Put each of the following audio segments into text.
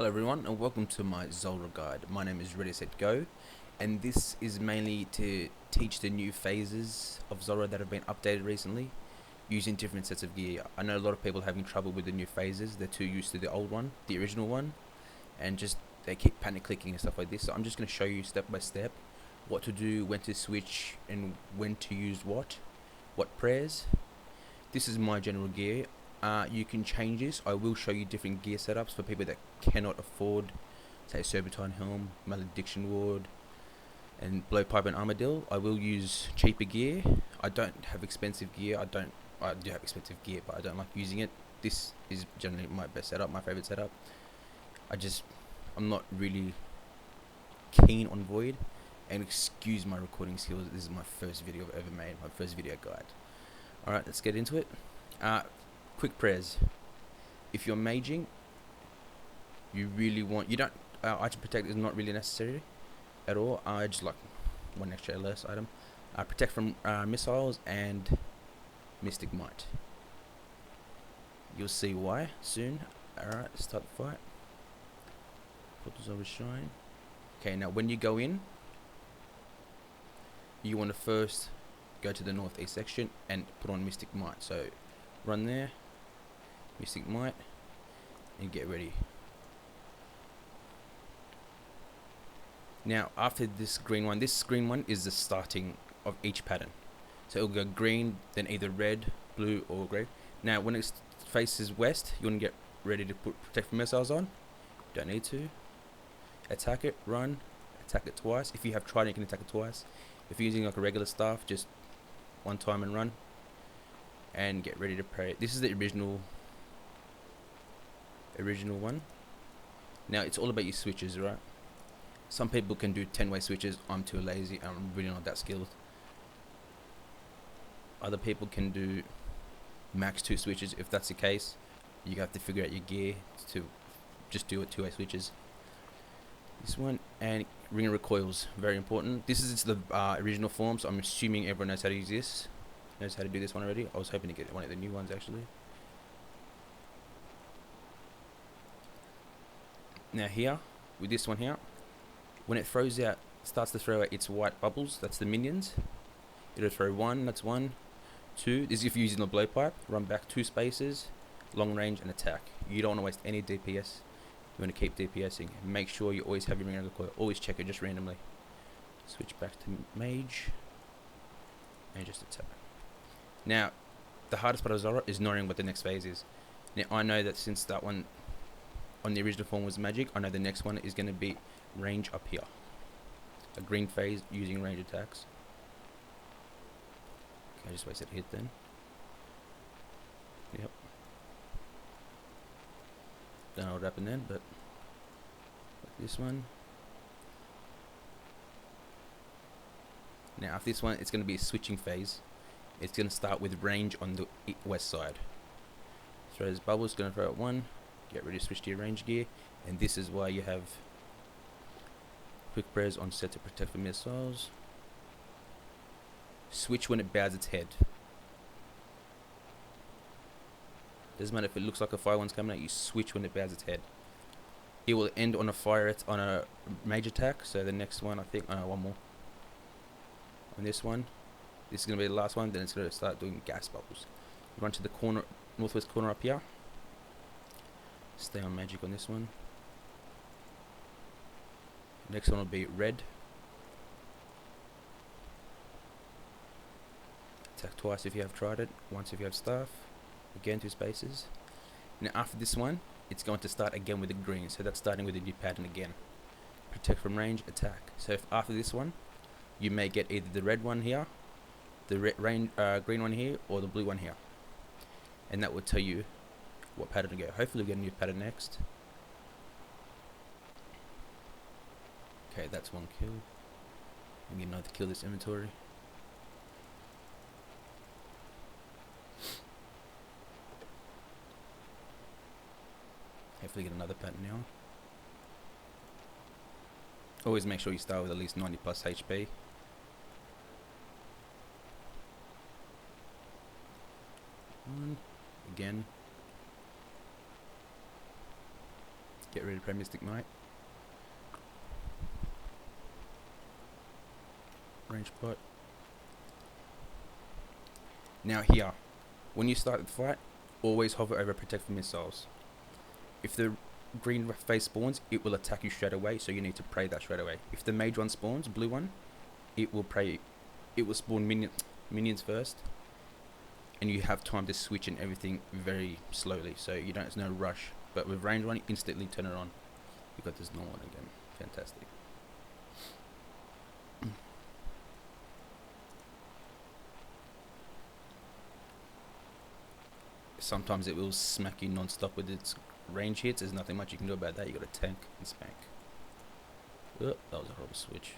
Hello everyone and welcome to my Zulrah guide. My name is Ready Set Go, and this is mainly to teach the new phases of Zulrah that have been updated recently using different sets of gear. I know a lot of people are having trouble with the new phases. They're too used to the old one, the original one, and just they keep panic clicking and stuff like this. So I'm just going to show you step by step what to do, when to switch, and when to use what prayers. This is my general gear. You can change this. I will show you different gear setups for people that cannot afford, say, Serpentine Helm, Malediction Ward, and Blowpipe and Armadillo. I will use cheaper gear. I don't have expensive gear. I do have expensive gear, but I don't like using it. This is generally my best setup, my favorite setup. I'm not really keen on Void, and excuse my recording skills. This is my first video I've ever made, my first video guide. Alright, let's get into it. Quick prayers. If you're maging, you don't item protect is not really necessary at all. I just like one extra LS item. Protect from missiles and Mystic Might. You'll see why soon. Alright, let's start the fight. Portals overshine. Okay, now when you go in, you want to first go to the northeast section and put on Mystic Might. So run there, Mystic Might, and get ready. Now after this green one is the starting of each pattern. So it'll go green, then either red, blue, or grey. Now when it faces west, you want to get ready to put protect from missiles on. Don't need to. Attack it, run, attack it twice. If you have Trident, you can attack it twice. If you're using like a regular staff, just one time and run. And get ready to pray. This is the original one. Now it's all about your switches, right? Some people can do 10-way switches. I'm too lazy and I'm really not that skilled. Other people can do max 2 switches. If that's the case, you have to figure out your gear to just do it 2-way switches. This one, and ring recoils, very important. This is the original form, so I'm assuming everyone knows how to use this. Knows how to do this one already. I was hoping to get one of the new ones actually. Now here, with this one here, when it starts to throw out its white bubbles, that's the minions. It'll throw 1, that's 1, 2. This is if you're using the blowpipe. Run back 2 spaces, long range and attack. You don't want to waste any DPS. You want to keep DPSing. Make sure you always have your ring recoil. Always check it just randomly. Switch back to mage and just attack. Now, the hardest part of Zulrah is knowing what the next phase is. Now, I know that since that one on the original form was magic, I know the next one is going to be range up here. A green phase using range attacks. Okay, I just wasted a hit then. Yep. Don't know what happened then, but like this one. Now after this one, it's going to be a switching phase. It's going to start with range on the west side. Throws bubbles, going to throw out 1. Get ready to switch to your range gear. And this is why you have quick prayers on set to protect from missiles. Switch when it bows its head. Doesn't matter if it looks like a fire one's coming out, you switch when it bows its head. It will end on a mage attack. So the next one, I think, one more. On this one, this is going to be the last one. Then it's going to start doing gas bubbles. Run to the corner, northwest corner up here. Stay on magic on this one. Next one will be red. Attack twice if you have tried it. Once if you have staff. Again 2 spaces. Now after this one, it's going to start again with the green. So that's starting with a new pattern again. Protect from range, attack. So if after this one, you may get either the red one here, the green one here, or the blue one here. And that will tell you what pattern to go. Hopefully we get a new pattern next. Okay, that's 1 kill. I'm going to have to kill this inventory. Hopefully get another pattern now. Always make sure you start with at least 90 plus HP. One again. Get rid of Prey Mystic Might. Range pot. Now here, when you start the fight, always hover over Protect from Missiles. If the green phase spawns, it will attack you straight away, so you need to pray that straight away. If the mage one spawns, blue one, it will pray. It will spawn minions first, and you have time to switch and everything very slowly, so you don't. There's no rush. But with range one, instantly turn it on. You got this normal one again. Fantastic. Sometimes it will smack you non-stop with its range hits. There's nothing much you can do about that. You got to tank and spank. Oh, that was a horrible switch.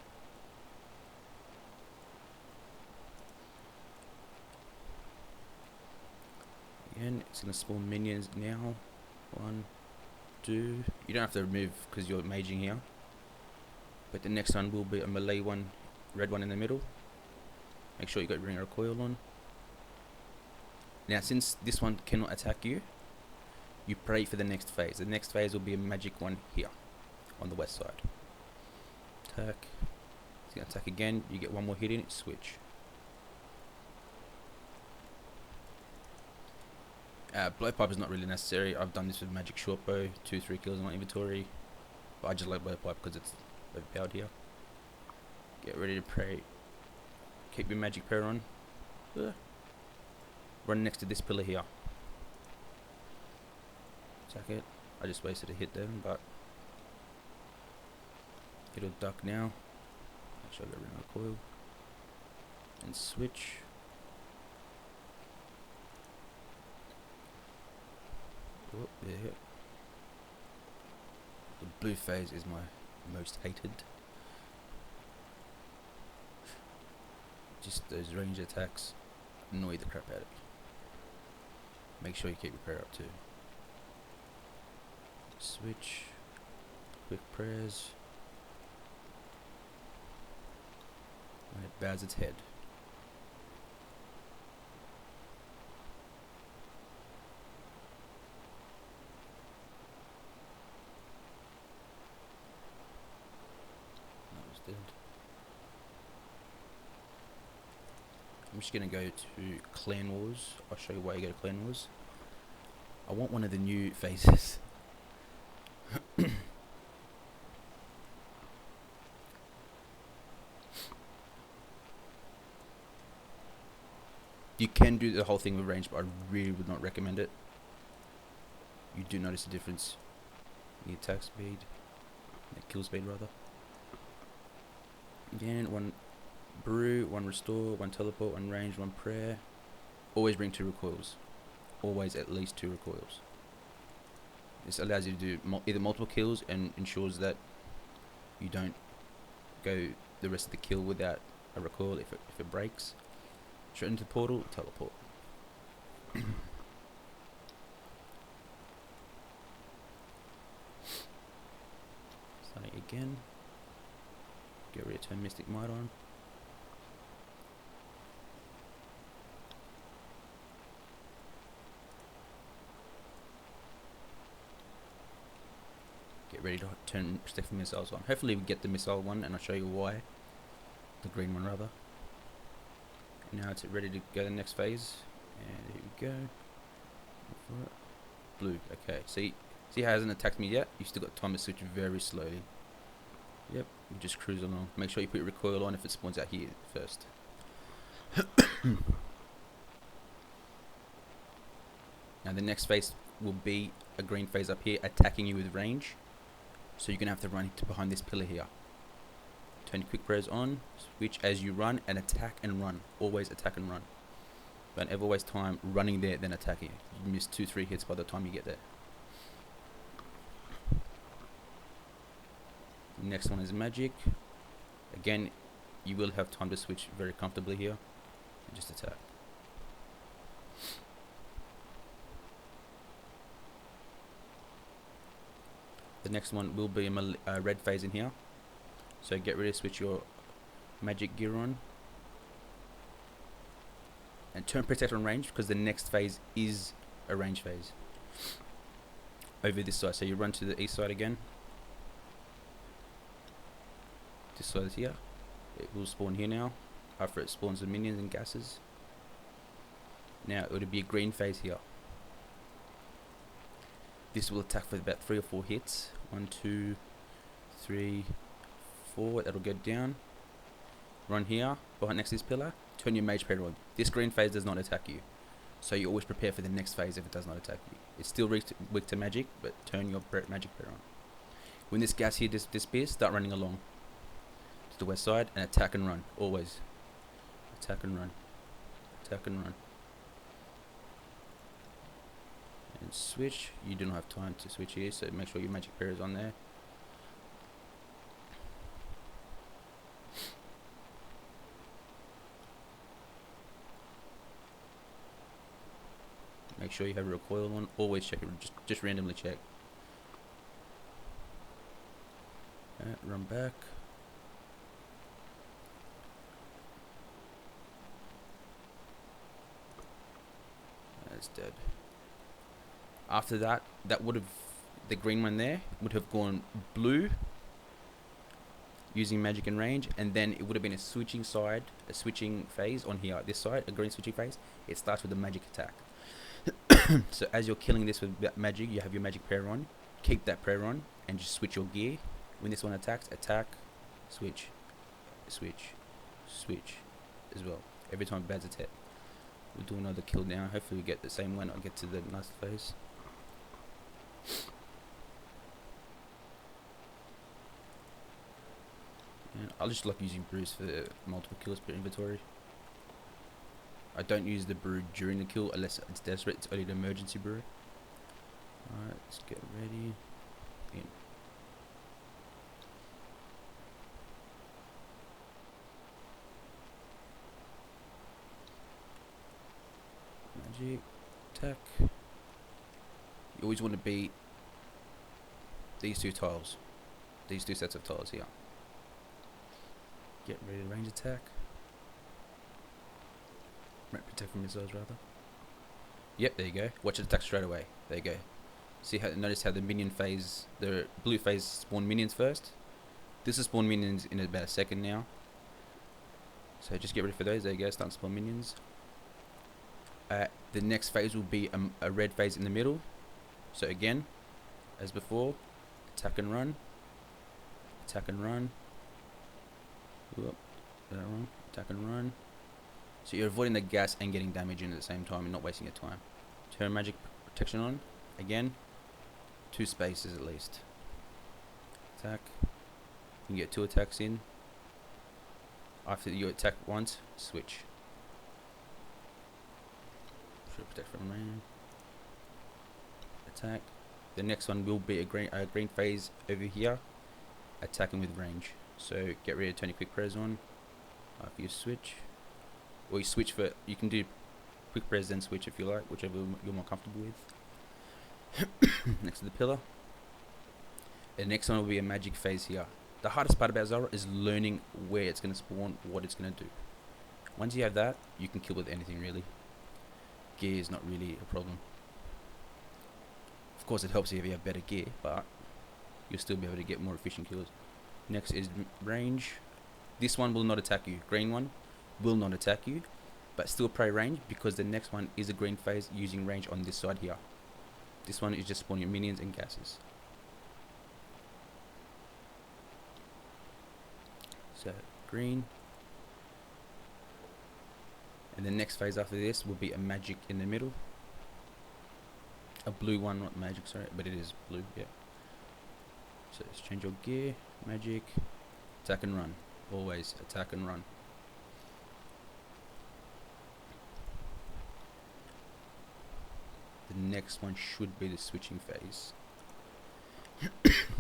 Again, it's going to spawn minions now. 1, 2. You don't have to remove because you're maging here. But the next one will be a melee one, red one in the middle. Make sure you got ring recoil on. Now, since this one cannot attack you, you pray for the next phase. The next phase will be a magic one here, on the west side. Attack. It's going to attack again. You get one more hit in it, switch. Blowpipe is not really necessary. I've done this with magic shortbow, 2-3 kills in my inventory. But I just like blowpipe because it's overpowered here. Get ready to pray. Keep your magic prayer on. Run next to this pillar here. Attack it. I just wasted a hit there, but it'll duck now. Make sure I get rid of my coil. And switch. Oh, yeah. The blue phase is my most hated. Just those range attacks annoy the crap out of me. Make sure you keep your prayer up too. Switch. Quick prayers. When it bows its head. That was dead. I'm just going to go to Clan Wars. I'll show you why you go to Clan Wars. I want one of the new phases. You can do the whole thing with range, but I really would not recommend it. You do notice a difference in the attack speed, the kill speed rather. Again, one brew, one restore, one teleport, one range, one prayer. Always bring 2 recoils. Always at least 2 recoils. This allows you to do either multiple kills and ensures that you don't go the rest of the kill without a recoil if it breaks. Straight into the portal, teleport. Starting again. Get rid of turn Mystic Might on. Get ready to turn Protect from Missiles on. Hopefully we get the missile one and I'll show you why. The green one rather. Now it's ready to go to the next phase. And here we go. Blue. Okay. See how it hasn't attacked me yet? You still got time to switch very slowly. Yep. You just cruise along. Make sure you put your recoil on if it spawns out here first. Now the next phase will be a green phase up here attacking you with range. So you're going to have to run to behind this pillar here. Turn your quick prayers on, switch as you run, and attack and run. Always attack and run. Don't ever waste time running there then attacking. You miss 2-3 hits by the time you get there. Next one is magic. Again, you will have time to switch very comfortably here. And just attack. The next one will be a red phase in here. So get ready to switch your magic gear on. And turn Protect on range because the next phase is a range phase. over this side. So you run to the east side again. This side is here. It will spawn here now. After it spawns the minions and gases. Now it would be a green phase here. This will attack for about 3 or 4 hits. 1, 2, 3, 4. That'll go down. Run here, behind next to this pillar. Turn your mage prayer on. This green phase does not attack you, so you always prepare for the next phase if it does not attack you. It's still weak to magic, but turn your magic prayer on. When this gas here disappears, start running along to the west side and attack and run. Always attack and run. Attack and run. And switch. You do not have time to switch here, so make sure your magic prayer is on there. Make sure you have a recoil on. Always check it. Just randomly check. Run back. That's dead. After that, the green one there would have gone blue using magic and range, and then it would have been a switching phase on here. This side, a green switching phase. It starts with a magic attack. So as you're killing this with that magic, you have your magic prayer on. Keep that prayer on and just switch your gear. When this one attacks, attack, switch, switch, switch as well. Every time bad's attack. We'll do another kill now. Hopefully we get the same one. I'll get to the nice phase. And I just like using brews for multiple kills per inventory. I don't use the brew during the kill unless it's desperate. It's only the emergency brew. Alright, let's get ready. In. Magic, attack. You always want to beat these 2 tiles. These 2 sets of tiles here. Get ready to range attack. Protect from missiles rather. Yep, there you go. Watch it attack straight away. There you go. See how? Notice how the minion phase, the blue phase spawn minions first. This is spawn minions in about a second now. So just get ready for those. There you go. Start to spawn minions. The next phase will be a red phase in the middle. So again, as before, attack and run. Attack and run. Whoop, did that wrong? Attack and run. So you're avoiding the gas and getting damage in at the same time and not wasting your time. Turn magic protection on. Again, 2 spaces at least. Attack. You can get 2 attacks in. After you attack once, switch. Should protect from rain. Attack. The next one will be a green phase over here. Attacking with range. So get ready to turn your quick prayers on. After you switch. Or you switch for, you can do quick press then switch if you like, whichever you're more comfortable with. Next to the pillar. The next one will be a magic phase here. The hardest part about Zulrah is learning where it's going to spawn, what it's going to do. Once you have that, you can kill with anything really. Gear is not really a problem. Of course it helps if you have better gear, but you'll still be able to get more efficient kills. Next is range. This one will not attack you. Green one will not attack you, but still pray range because the next one is a green phase using range on this side here. This one is just spawning minions and gases. So green, and the next phase after this will be a magic in the middle. A blue one, not magic, sorry, but it is blue, yeah. So let's change your gear, magic, attack and run. Always attack and run. The next one should be the switching phase.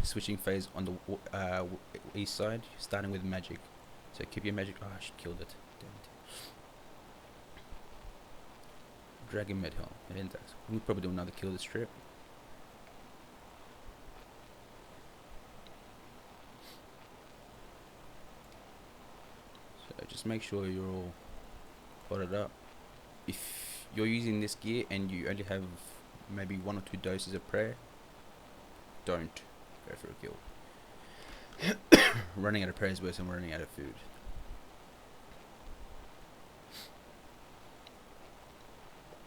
Switching phase on the east side, starting with magic. So keep your magic. Oh, I should killed it. Damn it. Dragon Med Helm. We'll probably do another kill this trip. So just make sure you're all potted up. If you're using this gear and you only have maybe 1 or 2 doses of prayer, don't go for a kill. Running out of prayer is worse than running out of food.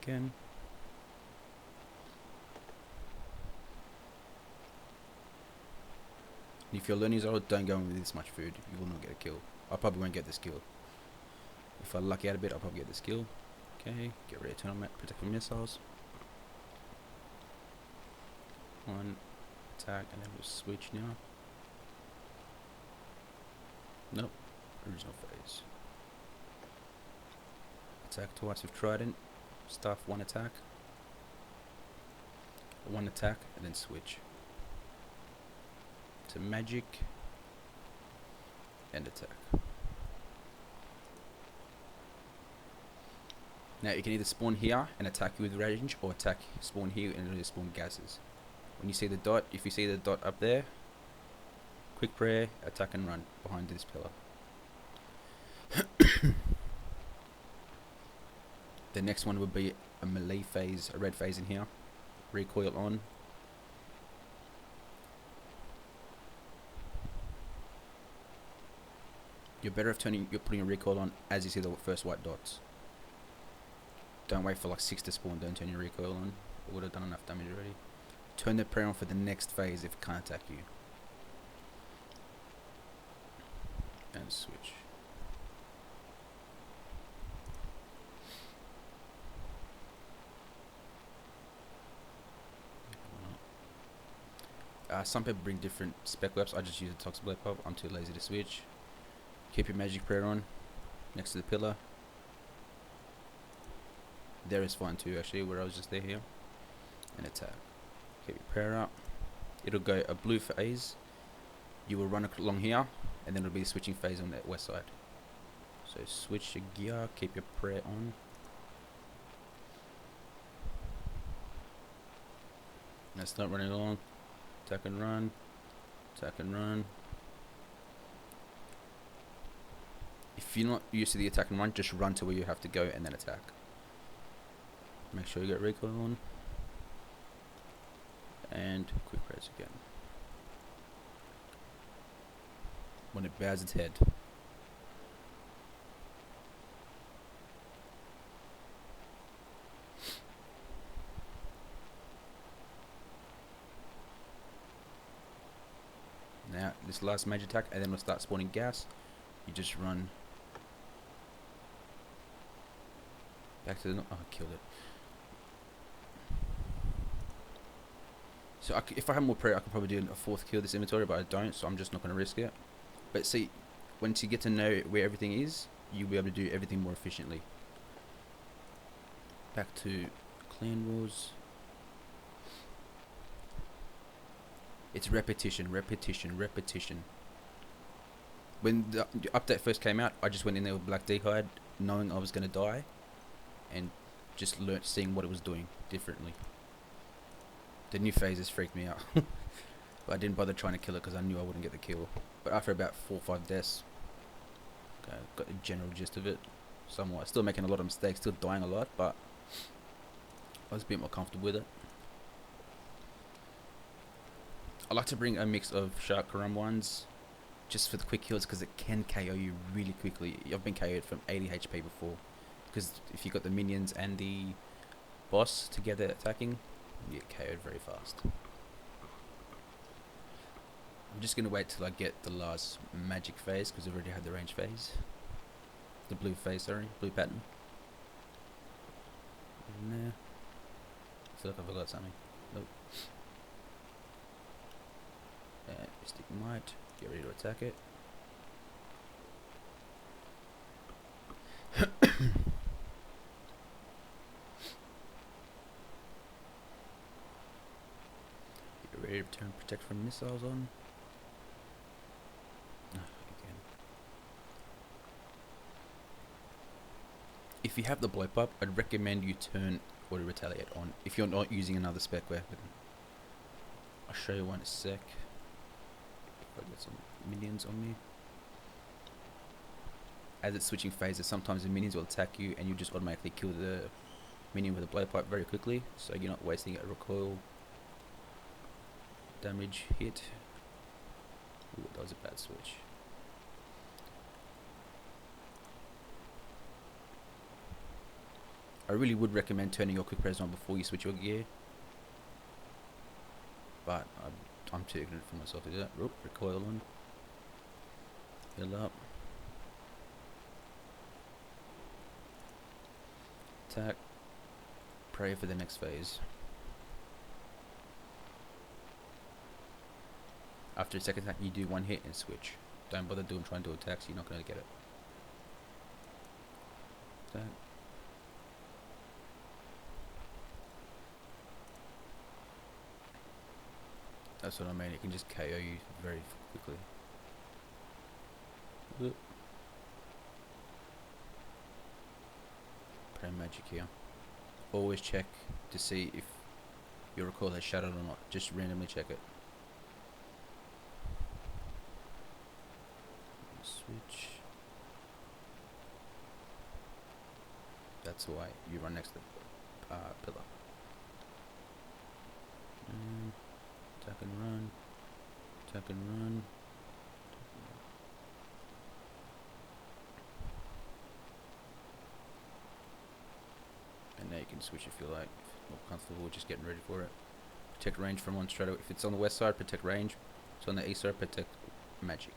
Again. And if you're learning Zulrah, don't go in with this much food. You will not get a kill. I probably won't get this kill. If I lucky out a bit, I'll probably get this kill. Okay, get ready to turn on that, protect from missiles. One attack, and then we'll switch now. Nope, original phase. Attack twice with trident. Stuff one attack, and then switch to magic and attack. Now you can either spawn here and attack you with range, or spawn here and really spawn gases. When you see the dot, if you see the dot up there, quick prayer, attack and run behind this pillar. The next one would be a melee phase, a red phase in here. Recoil on. You're better off putting a recoil on as you see the first white dots. Don't wait for like 6 to spawn, don't turn your recoil on. It would have done enough damage already. Turn the prayer on for the next phase if it can't attack you. And switch. Some people bring different spec weapons. I just use a toxic blade pop. I'm too lazy to switch. Keep your magic prayer on next to the pillar. There is fine too, actually, where I was just there here. And attack. Keep your prayer up. It'll go a blue phase. You will run along here, and then it'll be a switching phase on that west side. So switch your gear. Keep your prayer on. Now start running along. Attack and run. Attack and run. If you're not used to the attack and run, just run to where you have to go and then attack. Make sure you get recoil on. And quick press again. When it bows its head. Now, this last major attack, and then we'll start spawning gas. You just run back to the... Oh, I killed it. So if I had more prayer, I could probably do a 4th kill this inventory, but I don't, so I'm just not going to risk it. But see, once you get to know where everything is, you'll be able to do everything more efficiently. Back to Clan Wars. It's repetition, repetition, repetition. When the update first came out, I just went in there with Black D'hide, knowing I was going to die, and just seeing what it was doing differently. The new phases freaked me out, but I didn't bother trying to kill it because I knew I wouldn't get the kill. But after about 4 or 5 deaths, okay, got the general gist of it. Somewhat, still making a lot of mistakes, still dying a lot, but I was a bit more comfortable with it. I like to bring a mix of Shark Karam ones, just for the quick kills, because it can KO you really quickly. I've been KO'd from 80 HP before, because if you got the minions and the boss together attacking, you get KO'd very fast. I'm just gonna wait till I get the last magic phase, because I've already had the range phase. The blue phase, sorry, blue pattern. In there. I feel like I forgot something. Nope. Mystic Might, get ready to attack it. Get ready to turn protect from missiles on. Again. If you have the blow pop, I'd recommend you turn auto retaliate on if you're not using another spec weapon. I'll show you one in a sec. I've got some minions on me. As it's switching phases, sometimes the minions will attack you and you just automatically kill the minion with a blowpipe very quickly, so you're not wasting a recoil. damage hit. Ooh, that was a bad switch. I really would recommend turning your quick press on before you switch your gear, but I'm too ignorant for myself to do that. Oop, recoil on. Heal up. Attack. Pray for the next phase. After a second attack, you do one hit and switch. Don't bother trying to do attacks, you're not going to get it. Attack. That's what I mean, it can just KO you very quickly. Oop. Pray magic here. Always check to see if your recoil has shattered or not. Just randomly check it. Switch. That's why you run next to the pillar. Attack and run. Attack and run. And now you can switch if you like. If you're more comfortable just getting ready for it. Protect range from one straight away. If it's on the west side, protect range. If it's on the east side, protect magic.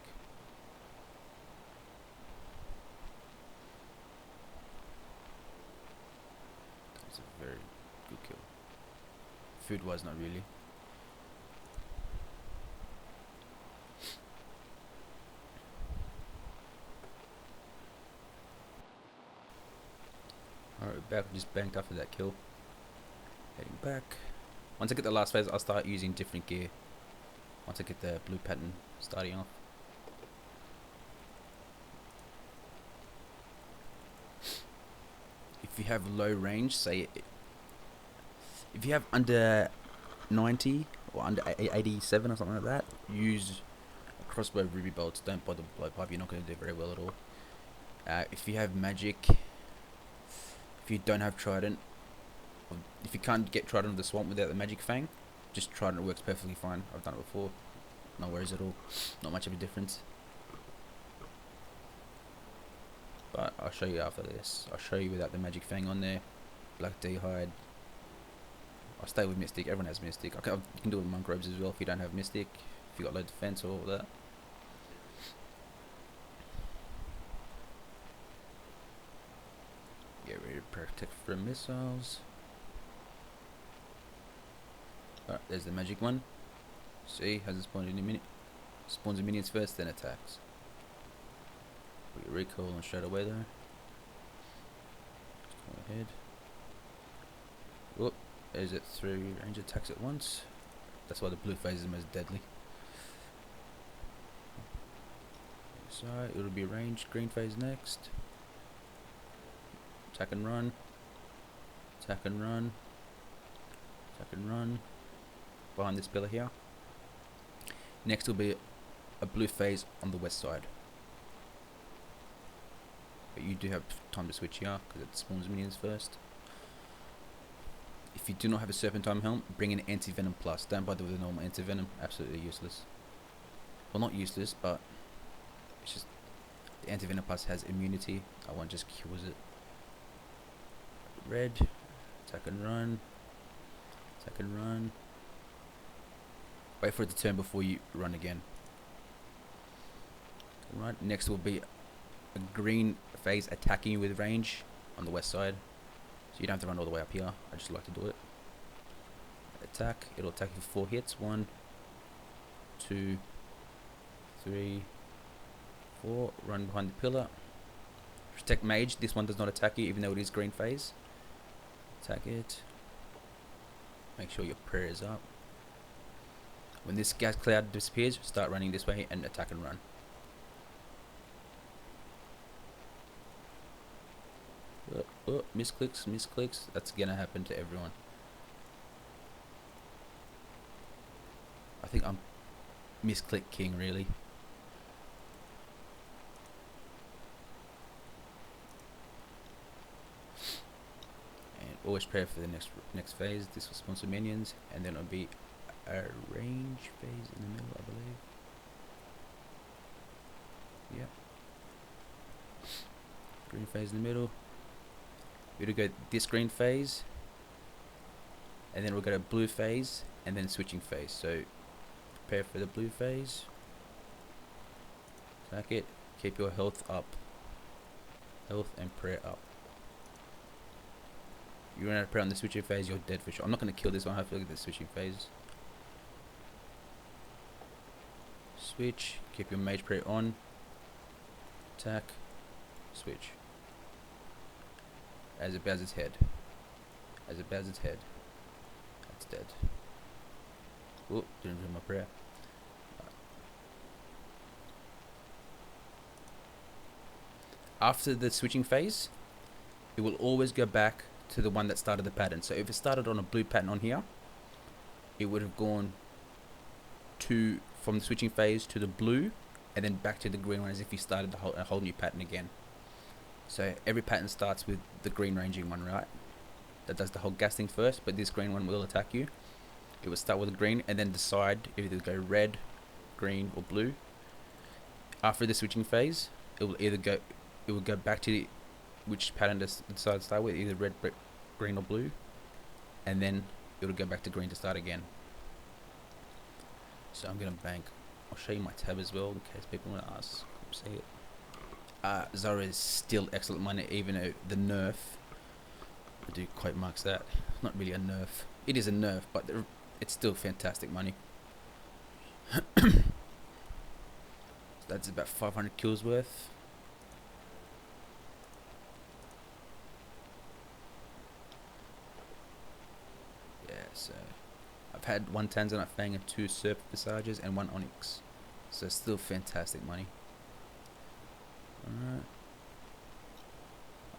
That's a very good kill. Food wise, not really. Alright, back, just banked after that kill. Heading back. Once I get the last phase, I'll start using different gear. Once I get the blue pattern starting off. If you have low range, say if you have under 90 or under 87 or something like that, use a crossbow ruby bolts. Don't bother blowpipe, you're not going to do very well at all. If you have magic, if you don't have trident, or if you can't get trident of the swamp without the magic fang, just trident works perfectly fine. I've done it before, no worries at all, not much of a difference. But I'll show you after this. I'll show you without the magic fang on there. Black D-hide. I'll stay with mystic. Everyone has mystic. You can do it with monk robes as well if you don't have mystic. If you got low defense or all that. Get ready to protect from missiles. Alright, there's the magic one. See, hasn't spawned any minute. Spawns the minions first, then attacks. Put your recoil on straight away there. Just go ahead. Whoop, there's it 3 range attacks at once. That's why the blue phase is the most deadly. So it'll be range, green phase next. Attack and run. Attack and run. Attack and run. Behind this pillar here. Next will be a blue phase on the west side. But you do have time to switch here because it spawns minions first. If you do not have a serpentine helm, bring an anti-venom plus. Don't bother with a normal anti-venom. Absolutely useless. Well, not useless, but it's just the anti-venom plus has immunity. That one just cures it. Red. Attack and run. Attack and run. Wait for it to turn before you run again. Right. Next will be a green phase attacking you with range on the west side. So you don't have to run all the way up here. I just like to do it. Attack. It'll attack you for 4 hits. 1, 2, 3, 4. Run behind the pillar. Protect mage. This one does not attack you even though it is green phase. Attack it. Make sure your prayer is up. When this gas cloud disappears, start running this way and attack and run. Misclicks, misclicks. That's gonna happen to everyone. I think I'm misclick king, really. And always prepare for the next phase. This will spawn some minions, and then it'll be a range phase in the middle, I believe. Yep. Green phase in the middle. We're gonna go this green phase, and then we'll go to blue phase, and then switching phase. So prepare for the blue phase. Attack it. Keep your health up. Health and prayer up. You run out of prayer on the switching phase, you're dead for sure. I'm not gonna kill this one. Hopefully, get the switching phase. Switch. Keep your mage prayer on. Attack. Switch. As it bows its head. As it bows its head. That's dead. Oh, didn't do my prayer. After the switching phase, it will always go back to the one that started the pattern. So if it started on a blue pattern on here, it would have gone to from the switching phase to the blue, and then back to the green one as if you started a whole new pattern again. So every pattern starts with the green ranging one, right? That does the whole gas thing first, but this green one will attack you. It will start with the green and then decide if it will go red, green, or blue. After the switching phase, it will go back to which pattern to decide to start with, either red, green, or blue, and then it will go back to green to start again. So I'm gonna bank. I'll show you my tab as well in case people want to ask. See it. Zulrah is still excellent money, even though the nerf, I do quote marks that, not really a nerf. It is a nerf, but it's still fantastic money. So that's about 500 kills worth. Yeah, so I've had 1 Tanzanite Fang and 2 Serp Visages and 1 Onyx. So still fantastic money. Alright.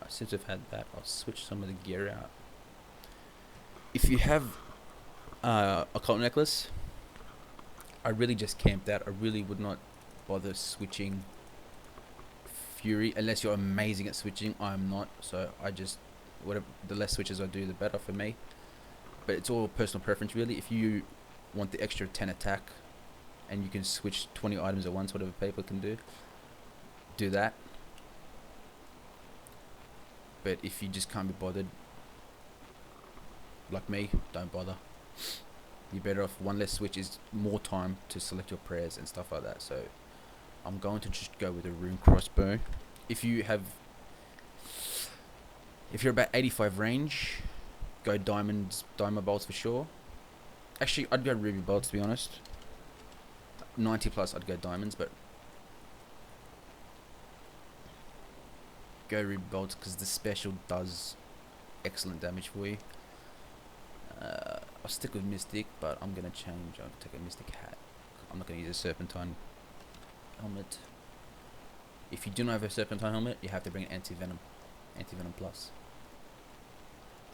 Since I've had that, I'll switch some of the gear out. If you have a cult necklace, I really just camped out. I really would not bother switching Fury unless you're amazing at switching. I'm not, so I just, whatever, the less switches I do, the better for me. But it's all personal preference really. If you want the extra 10 attack and you can switch 20 items at once, whatever people can do that. But if you just can't be bothered, like me, don't bother. You're better off 1 less switch is more time to select your prayers and stuff like that. So I'm going to just go with a rune crossbow. If you're about 85 range, go diamond bolts for sure. Actually, I'd go ruby bolts to be honest. 90 plus, I'd go diamonds, but go ruby bolts because the special does excellent damage for you. I'll stick with mystic, but I'm gonna change. I'll take a mystic hat. I'm not gonna use a serpentine helmet. If you do not have a serpentine helmet, you have to bring an anti-venom plus.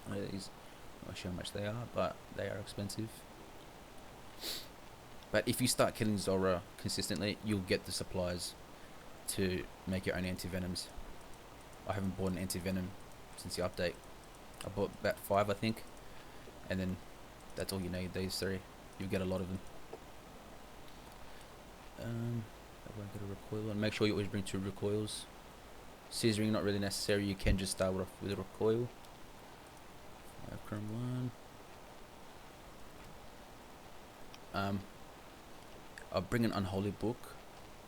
These, I'm not sure how much they are, but they are expensive. But if you start killing Zulrah consistently, you'll get the supplies to make your own anti-venoms. I haven't bought an anti-venom since the update. I bought about 5, I think, and then that's all you need. These 3, you'll get a lot of them. I won't get a recoil, and make sure you always bring 2 recoils. Scissoring not really necessary. You can just start off with a recoil. 5 chrome 1. I'll bring an unholy book.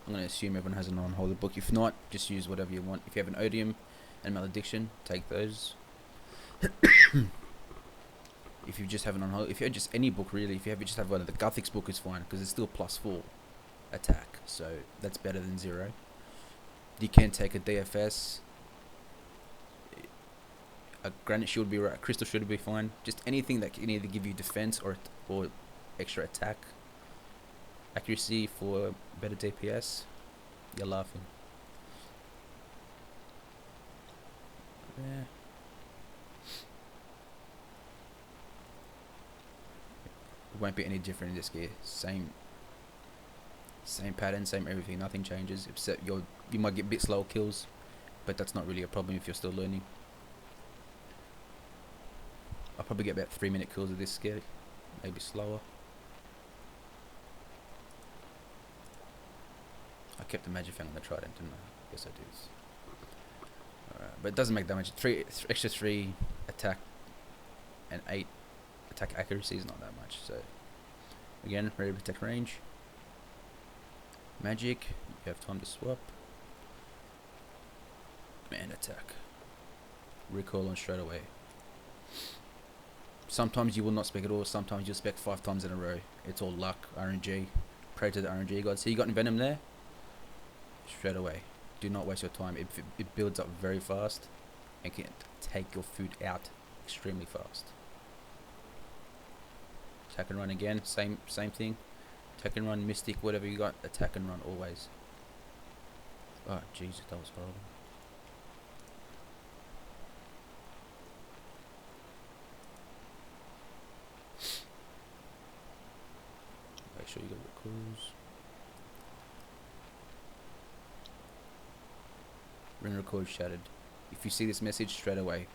I'm going to assume everyone has an unholy book. If not, just use whatever you want. If you have an odium and malediction, take those. If you just have an unholy, if you have just any book really, if you just have one of the Guthix book is fine because it's still +4 attack, so that's better than 0. You can take a DFS. A granite shield would be right. A crystal shield would be fine. Just anything that can either give you defense or extra attack. Accuracy for better DPS. You're laughing. Yeah. It won't be any different in this gear. Same pattern, same everything. Nothing changes except you might get a bit slower kills, but that's not really a problem if you're still learning. I'll probably get about 3-minute kills of this gear, maybe slower. kept the magic fang on the trident, didn't I? Yes, I did. Alright, but it doesn't make damage. Extra 3 attack and 8 attack accuracy is not that much. So again, ready to protect range. Magic, you have time to swap. And attack. Recoil on straight away. Sometimes you will not spec at all, sometimes you'll spec 5 times in a row. It's all luck, RNG. Pray to the RNG god. So you got Venom there? Straight away. Do not waste your time. It builds up very fast and can take your food out extremely fast. Attack and run again, same thing. Attack and run, mystic, whatever you got, attack and run always. Oh Jesus, that was horrible. Make sure you got recoils. Ring recoil shattered. If you see this message, straight away.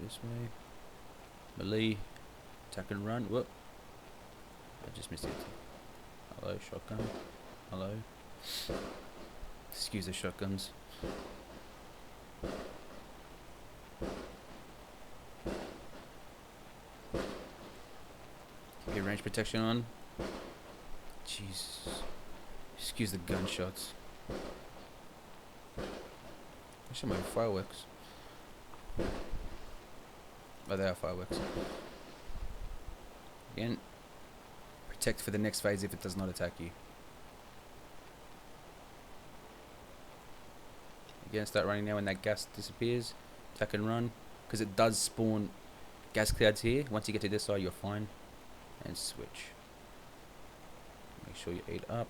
This way. Melee. Attack and run. Whoop. I just missed it. Hello, shotgun. Hello. Excuse the shotguns. Keep your range protection on. Jesus. Excuse the gunshots. Actually, maybe fireworks. Oh, they are fireworks. Again, protect for the next phase if it does not attack you. Again, start running now when that gas disappears. Attack and run, because it does spawn gas clouds here. Once you get to this side, you're fine. And switch. Make sure you eat up.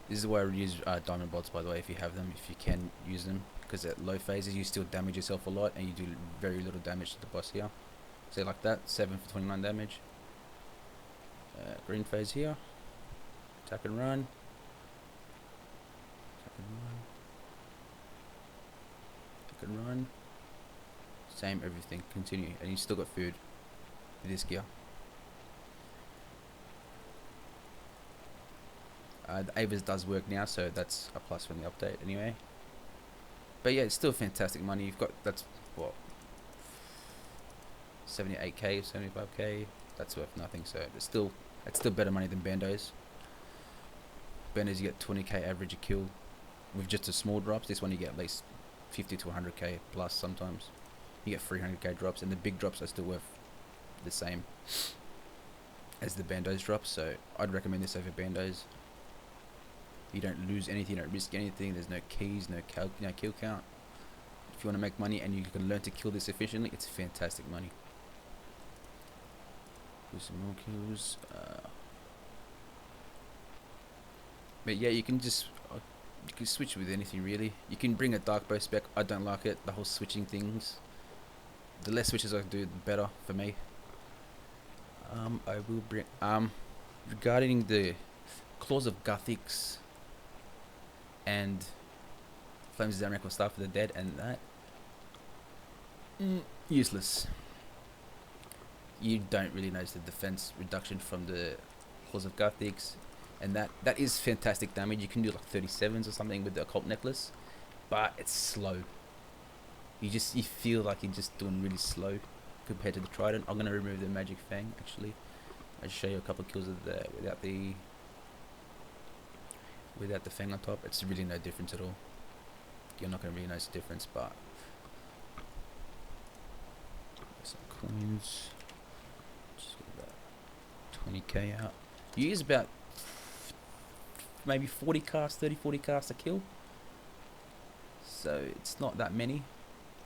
This is why I use diamond bolts, by the way, if you have them, if you can use them, because at low phases you still damage yourself a lot and you do very little damage to the boss here. So like that, 7 for 29 damage. Green phase here. Attack and run. Attack and run. Attack and run. Same everything, continue, and you still got food with this gear. The Avers does work now, so that's a plus from the update anyway. But yeah, it's still fantastic money. You've got, that's what, 78k, 75k. That's worth nothing. So it's still better money than Bandos. Bandos you get 20k average a kill with just the small drops. This one you get at least 50 to 100k plus sometimes. You get 300k drops, and the big drops are still worth the same as the Bandos drops. So I'd recommend this over Bandos. You don't lose anything, you don't risk anything. There's no keys, no kill count. If you want to make money and you can learn to kill this efficiently, it's fantastic money. Do some more kills. But yeah, you can just you can switch with anything really. You can bring a dark bow spec. I don't like it. The whole switching things. The less switches I can do, the better for me. I will bring regarding the Claws of Guthix and Flames of Zamrak Star for the Dead and that. Useless. You don't really notice the defense reduction from the Claws of Guthix, and that is fantastic damage. You can do like 37s or something with the Occult Necklace, but it's slow. You feel like you're just doing really slow compared to the Trident. I'm gonna remove the Magic Fang actually. I'll show you a couple of kills of that without the Fang on top. It's really no difference at all. You're not gonna really notice the difference, but some coins. Just get about 20k out. You use about maybe 40 casts, 30-40 casts a kill. So it's not that many.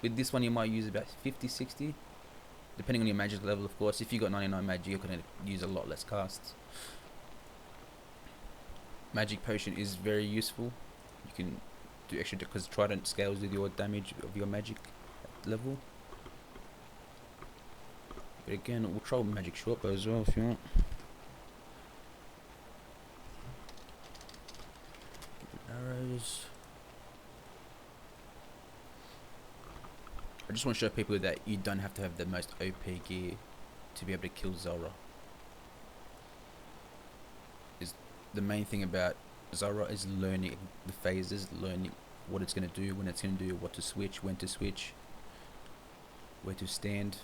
With this one you might use about 50-60. Depending on your magic level, of course. If you got 99 magic, you're going to use a lot less casts. Magic Potion is very useful. You can do extra because Trident scales with your damage of your magic level. But again, we'll try Magic Shortbow as well if you want. Arrows. I just want to show people that you don't have to have the most OP gear to be able to kill Zulrah. Is the main thing about Zulrah is learning the phases, learning what it's going to do, when it's going to do, what to switch, when to switch, where to stand.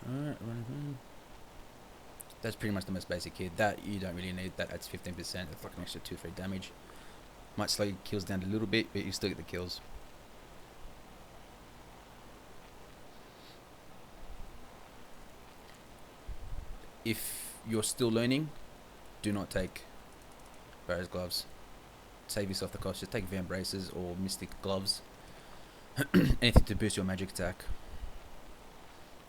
Alright, that's pretty much the most basic here. That you don't really need. That adds 15%. It's like an extra 2-3 damage. Might slow your kills down a little bit, but you still get the kills. If you're still learning, do not take Barrow's gloves. Save yourself the cost. Just take Van braces or Mystic gloves. Anything to boost your magic attack.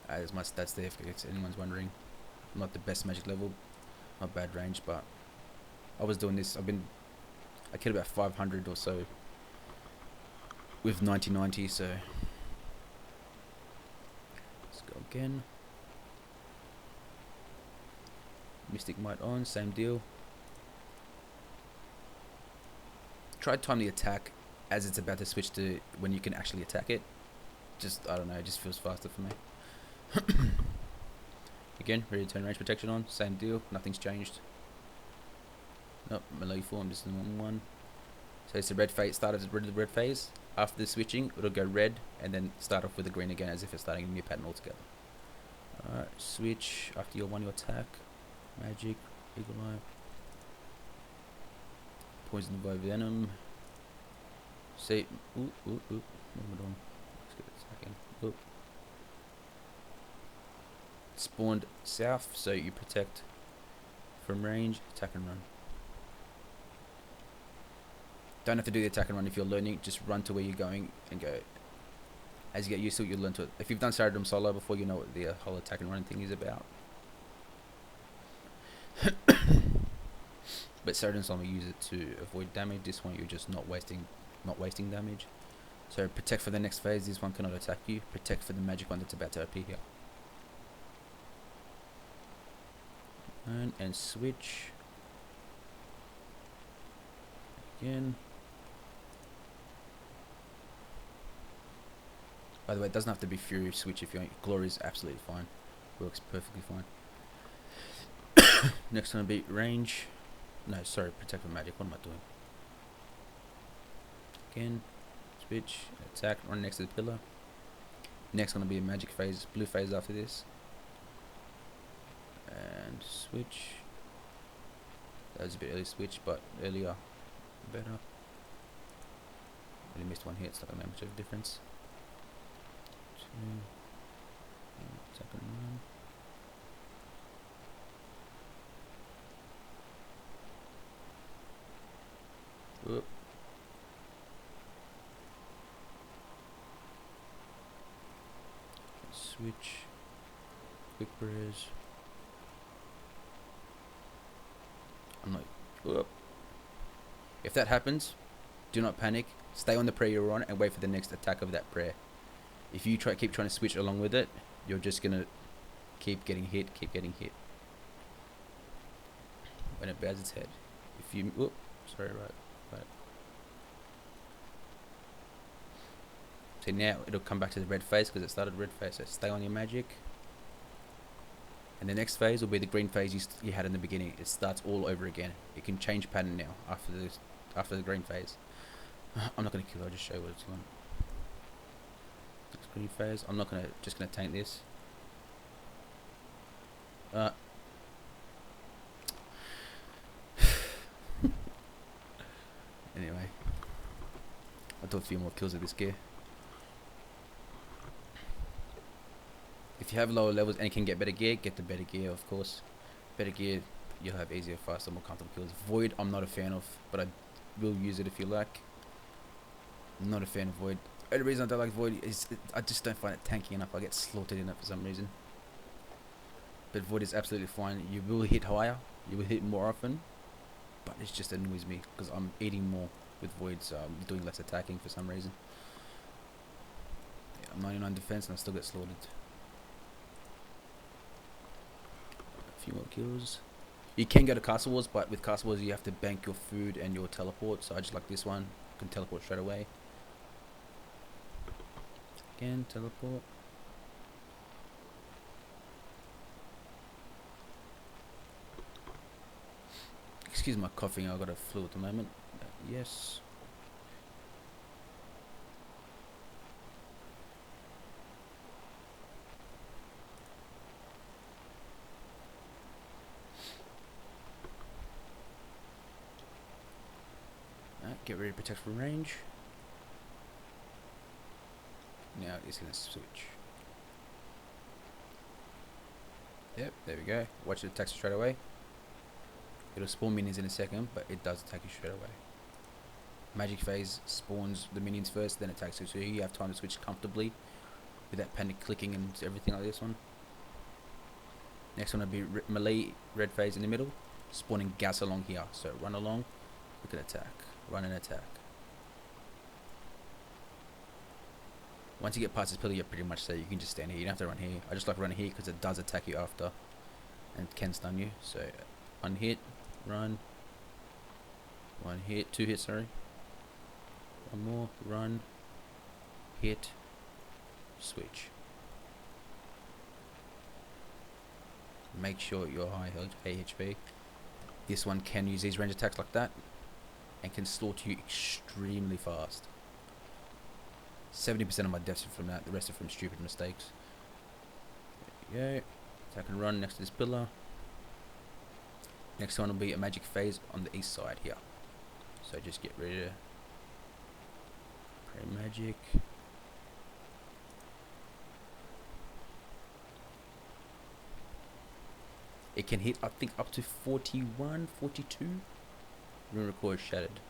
As my stats there, if anyone's wondering. Not the best magic level, not bad range, but I was doing this. I killed about 500 or so with 90/90. So let's go again. Mystic Might on, same deal. Try to time the attack as it's about to switch to when you can actually attack it. Just, I don't know, it just feels faster for me. Again, ready to turn range protection on, same deal, nothing's changed. Nope, melee form, just the normal one. So it's the red phase, start as the red phase. After the switching, it'll go red and then start off with the green again as if it's starting a new pattern altogether. Alright, switch after your one attack. Magic, Eagle Eye. Poison by Venom. See, what am I doing? Let's get a second. Oop. Spawned south, so you protect from range, attack and run. Don't have to do the attack and run if you're learning, just run to where you're going and go. As you get used to it, you'll learn to it. If you've done Saradam solo before, you know what the whole attack and run thing is about. But Saradam solo use it to avoid damage. This one you're just not wasting damage. So protect for the next phase, this one cannot attack you. Protect for the magic one that's about to appear here. And switch again. By the way, it doesn't have to be Fury switch if you want. Glory is absolutely fine, works perfectly fine. Next one will be range. No, sorry, protect for magic. What am I doing? Again, switch, attack, run next to the pillar. Next one will be a magic phase, blue phase after this. And switch. That was a bit early switch, but earlier better. Really missed one here, it's not gonna make much of a difference. Attack and run. Whoop. Switch. Quick prayers. I'm like, whoop. If that happens, do not panic. Stay on the prayer you're on and wait for the next attack of that prayer. If you keep trying to switch along with it, you're just gonna keep getting hit. When it bows its head. If you, whoop, sorry, right. See, now it'll come back to the red phase because it started red phase. So stay on your magic. And the next phase will be the green phase you had in the beginning. It starts all over again. It can change pattern now after the green phase. I'm not gonna kill it, I'll just show you what it's on. Next green phase. I'm not just gonna tank this. Anyway, I'll do a few more kills of this gear. If you have lower levels and you can get better gear, get the better gear, of course. Better gear, you'll have easier, faster, more comfortable kills. Void, I'm not a fan of, but I will use it if you like. I'm not a fan of Void. The only reason I don't like Void is I just don't find it tanky enough. I get slaughtered in it for some reason. But Void is absolutely fine. You will hit higher, you will hit more often, but it just annoys me because I'm eating more with Void, so I'm doing less attacking for some reason. Yeah, I'm 99 defense and I still get slaughtered. A few more kills. You can go to Castle Wars, but with Castle Wars you have to bank your food and your teleport. So I just like this one. You can teleport straight away. Again, teleport. Excuse my coughing, I've got a flu at the moment. Yes. Get ready to protect from range. Now it's going to switch. Yep, there we go. Watch it attack straight away. It'll spawn minions in a second, but it does attack you straight away. Magic phase spawns the minions first, then attacks you, so you have time to switch comfortably without panic clicking and everything like this one. Next one will be melee red phase in the middle, spawning gas along here. So run along, we can attack, run and attack. Once you get past this pillar, you're pretty much there. You can just stand here. You don't have to run here. I just like running here because it does attack you after, and can stun you. So one hit, run. One hit, 2 hits. Sorry. One more, run. Hit. Switch. Make sure you're high HP. This one can use these range attacks like that, and can slaughter you extremely fast. 70% of my deaths are from that, the rest are from stupid mistakes. There you go. Attack and run next to this pillar. Next one will be a magic phase on the east side here. So just get ready to pray magic. It can hit, I think, up to 41, 42. Rune record shattered.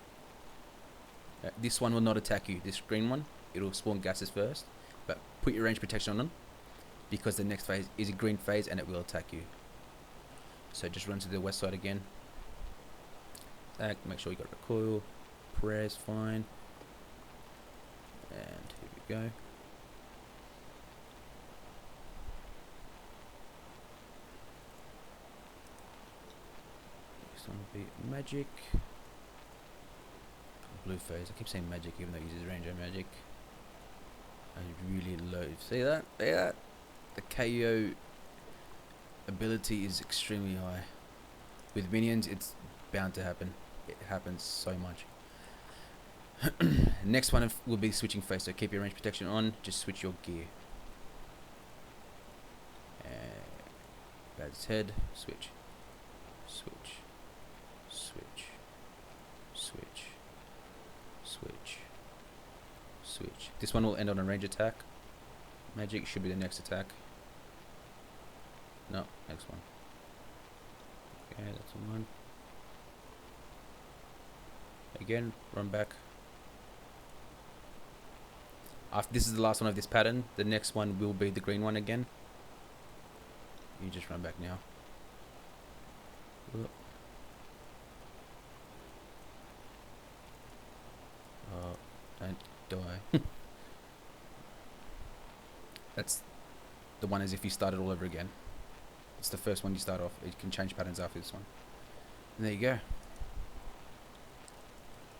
This one will not attack you. This green one, it'll spawn gases first, but put your range protection on them, because the next phase is a green phase and it will attack you. So just run to the west side again. Attack, make sure you got recoil. Prayer's fine. And here we go. Next one will be magic. Blue phase. I keep saying magic even though it uses range of magic. I really low. See that? See that? The KO ability is extremely high. With minions, it's bound to happen. It happens so much. Next one will be switching phase. So keep your range protection on. Just switch your gear. That's head. Switch. Switch. Switch. Switch. Switch. Switch. This one will end on a range attack. Magic should be the next attack. No, next one. Okay, that's the one. Again, run back. After this is the last one of this pattern, the next one will be the green one again. You just run back now. Oh, don't die. That's the one as if you started all over again. It's the first one you start off. You can change patterns after this one. And there you go.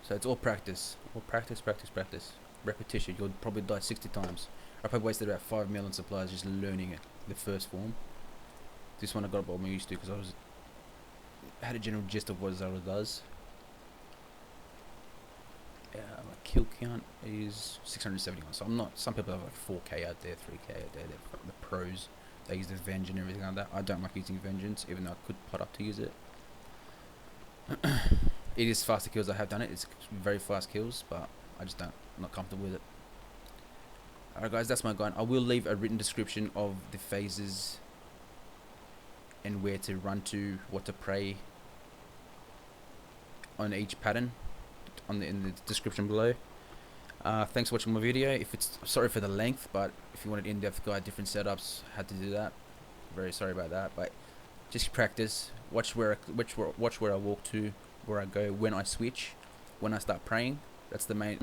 So it's all practice. All practice, practice, practice. Repetition. You'll probably die 60 times. I probably wasted about 5 million supplies just learning it, the first form. This one I got about more used to because I had a general gist of what Zulrah does. My kill count is 671. So I'm not. Some people have like 4K out there, 3K out there. They're the pros. They use the Vengeance and everything like that. I don't like using Vengeance, even though I could pot up to use it. It is faster kills. I have done it. It's very fast kills, but I just I'm not comfortable with it. Alright guys, that's my guide. I will leave a written description of the phases and where to run to, what to pray on each pattern in the description below. Thanks for watching my video. Sorry for the length, but if you wanted in-depth guide, different setups, had to do that. Very sorry about that, but just practice. Watch where I walk to, where I go, when I switch, when I start praying. That's the main.